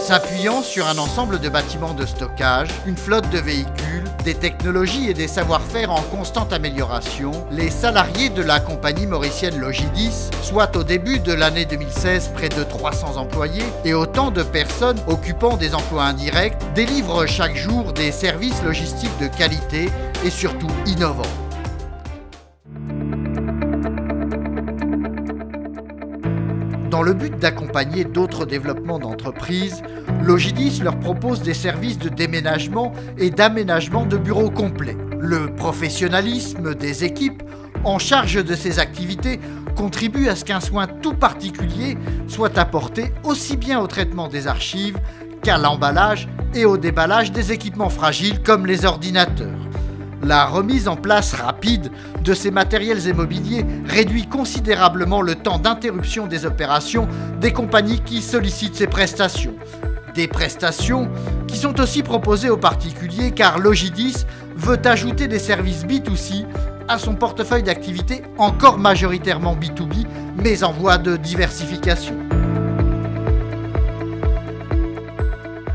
S'appuyant sur un ensemble de bâtiments de stockage, une flotte de véhicules, des technologies et des savoir-faire en constante amélioration, les salariés de la compagnie mauricienne Logidis, soit au début de l'année 2016 près de 300 employés et autant de personnes occupant des emplois indirects, délivrent chaque jour des services logistiques de qualité et surtout innovants. Dans le but d'accompagner d'autres développements d'entreprises, Logidis leur propose des services de déménagement et d'aménagement de bureaux complets. Le professionnalisme des équipes en charge de ces activités contribue à ce qu'un soin tout particulier soit apporté aussi bien au traitement des archives qu'à l'emballage et au déballage des équipements fragiles comme les ordinateurs. La remise en place rapide de ces matériels immobiliers réduit considérablement le temps d'interruption des opérations des compagnies qui sollicitent ces prestations. Des prestations qui sont aussi proposées aux particuliers car Logidis veut ajouter des services B2C à son portefeuille d'activités encore majoritairement B2B mais en voie de diversification.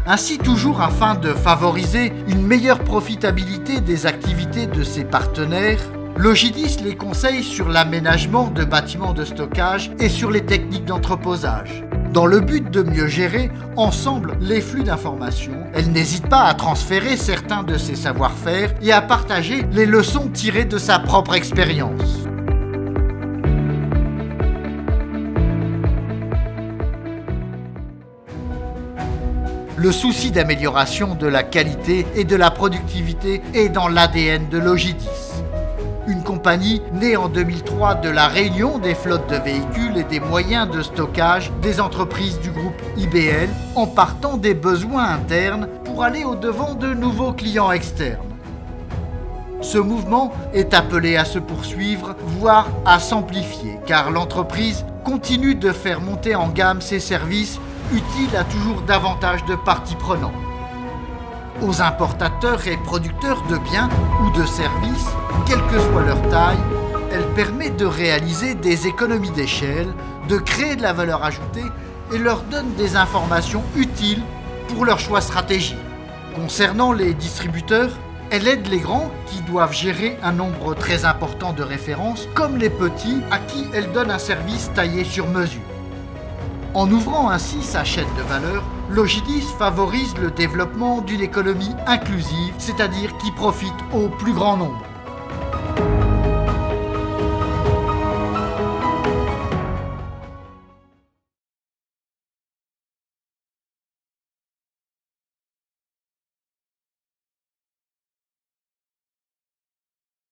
Ainsi, toujours afin de favoriser une meilleure profitabilité des activités de ses partenaires, Logidis les conseille sur l'aménagement de bâtiments de stockage et sur les techniques d'entreposage. Dans le but de mieux gérer ensemble les flux d'informations, elle n'hésite pas à transférer certains de ses savoir-faire et à partager les leçons tirées de sa propre expérience. Le souci d'amélioration de la qualité et de la productivité est dans l'ADN de Logidis. Une compagnie née en 2003 de la réunion des flottes de véhicules et des moyens de stockage des entreprises du groupe IBL en partant des besoins internes pour aller au-devant de nouveaux clients externes. Ce mouvement est appelé à se poursuivre, voire à s'amplifier, car l'entreprise continue de faire monter en gamme ses services utiles à toujours davantage de parties prenantes. Aux importateurs et producteurs de biens ou de services, quelle que soit leur taille, elle permet de réaliser des économies d'échelle, de créer de la valeur ajoutée et leur donne des informations utiles pour leurs choix stratégiques. Concernant les distributeurs, elle aide les grands qui doivent gérer un nombre très important de références, comme les petits à qui elle donne un service taillé sur mesure. En ouvrant ainsi sa chaîne de valeur, Logidis favorise le développement d'une économie inclusive, c'est-à-dire qui profite au plus grand nombre.